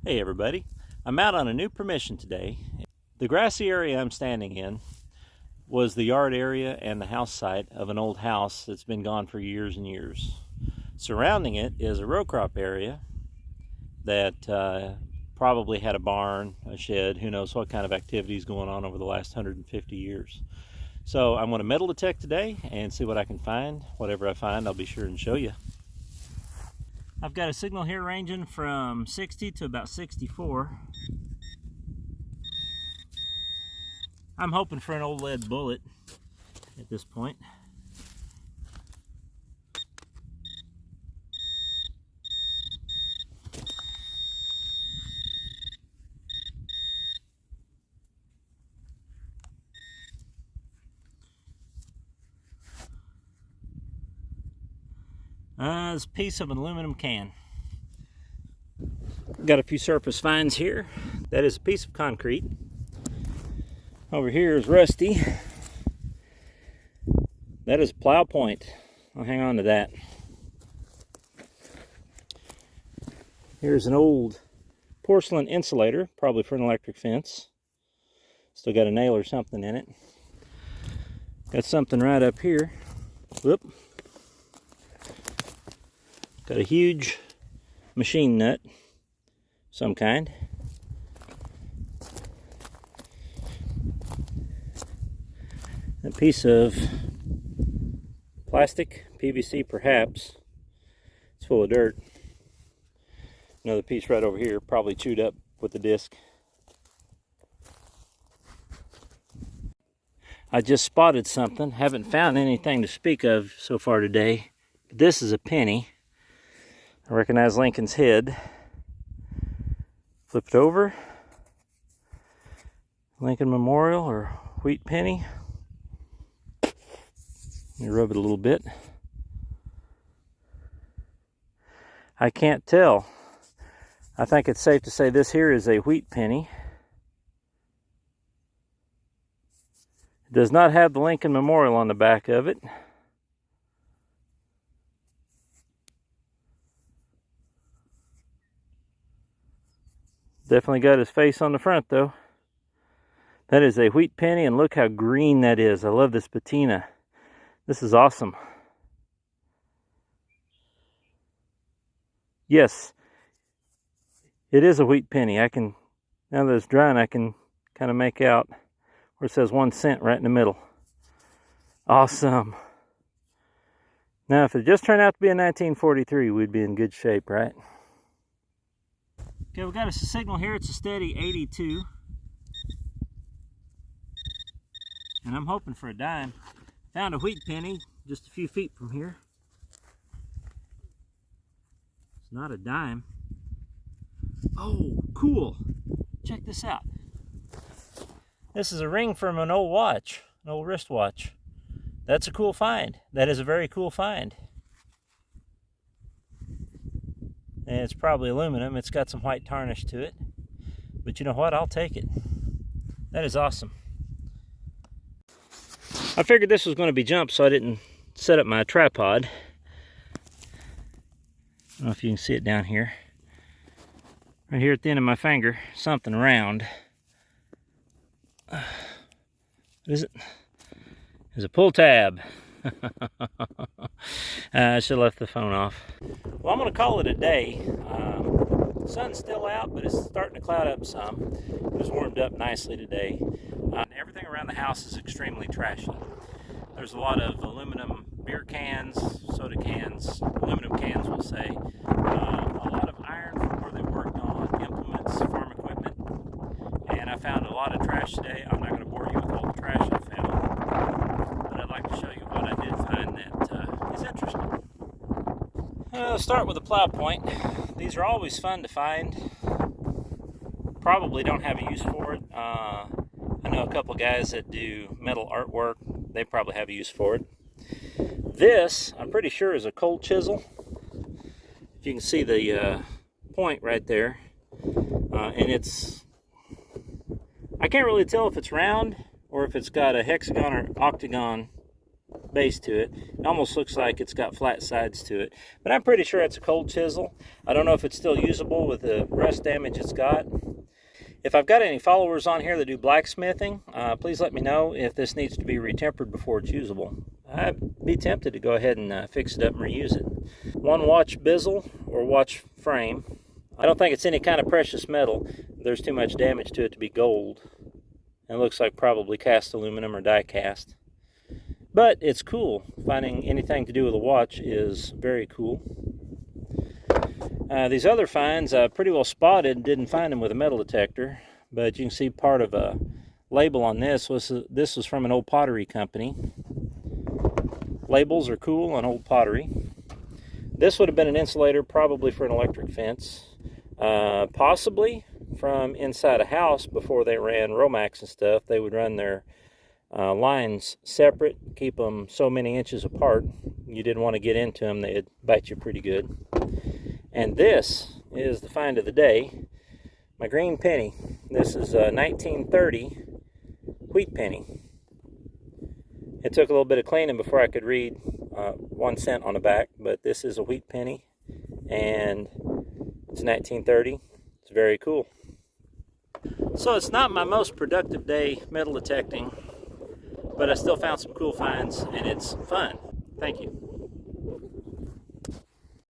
Hey everybody, I'm out on a new permission today. The grassy area I'm standing in was the yard area and the house site of an old house that's been gone for years and years. Surrounding it is a row crop area that probably had a barn, a shed, who knows what kind of activities going on over the last 150 years. So I'm going to metal detect today and see what I can find. Whatever I find, I'll be sure and show you. I've got a signal here ranging from 60 to about 64. I'm hoping for an old lead bullet at this point. This piece of an aluminum can. Got a few surface finds here. That is a piece of concrete. Over here is rusty. That is a plow point. I'll hang on to that. Here's an old porcelain insulator, probably for an electric fence. Still got a nail or something in it. Got something right up here. Whoop. Got a huge machine nut, some kind. A piece of plastic, PVC perhaps. It's full of dirt. Another piece right over here, probably chewed up with the disc. I just spotted something. Haven't found anything to speak of so far today. But this is a penny. I recognize Lincoln's head. Flip it over. Lincoln Memorial or wheat penny. Let me rub it a little bit. I can't tell. I think it's safe to say this here is a wheat penny. It does not have the Lincoln Memorial on the back of it. Definitely got his face on the front though. That is a wheat penny, and look how green that is. I love this patina. This is awesome. Yes, it is a wheat penny. Now that it's drying, I can kind of make out where it says 1 cent right in the middle. Awesome. Now, if it just turned out to be a 1943, we'd be in good shape, right? Okay, we got a signal here. It's a steady 82. And I'm hoping for a dime. Found a wheat penny just a few feet from here. It's not a dime. Oh, cool. Check this out. This is a ring from an old watch, an old wristwatch. That's a cool find. That is a very cool find. And it's probably aluminum. It's got some white tarnish to it. But you know what? I'll take it. That is awesome. I figured this was going to be jump, so I didn't set up my tripod. I don't know if you can see it down here. Right here at the end of my finger, something round. What is it? It's a pull tab. I should have left the phone off. Well, I'm going to call it a day. The sun's still out, but it's starting to cloud up some. It was warmed up nicely today. Everything around the house is extremely trashy. There's a lot of aluminum beer cans, soda cans, aluminum cans we'll say. A lot of iron from where they worked on implements, farm equipment. And I found a lot of trash today. I'm not going to bore you with all the trash I found, but I'd like to show you what I did find that is interesting. I'll start with a plow point. These are always fun to find. Probably don't have a use for it. I know a couple guys that do metal artwork. They probably have a use for it. This, I'm pretty sure, is a cold chisel. If you can see the point right there. And I can't really tell if it's round or if it's got a hexagon or octagon base to it. It almost looks like it's got flat sides to it. But I'm pretty sure it's a cold chisel. I don't know if it's still usable with the rust damage it's got. If I've got any followers on here that do blacksmithing, please let me know if this needs to be retempered before it's usable. I'd be tempted to go ahead and fix it up and reuse it. 1 watch bezel or watch frame. I don't think it's any kind of precious metal. There's too much damage to it to be gold. It looks like probably cast aluminum or die cast. But it's cool. Finding anything to do with a watch is very cool. These other finds I pretty well spotted, didn't find them with a metal detector, but you can see part of a label on this. This was from an old pottery company. Labels are cool on old pottery. This would have been an insulator, probably for an electric fence, possibly from inside a house before they ran Romax and stuff. They would run their lines separate, keep them so many inches apart. You didn't want to get into them, they'd bite you pretty good. And this is the find of the day, my green penny. This is a 1930 wheat penny. It took a little bit of cleaning before I could read 1 cent on the back, but this is a wheat penny, and it's 1930. It's very cool. So it's not my most productive day metal detecting, but I still found some cool finds, and it's fun. Thank you.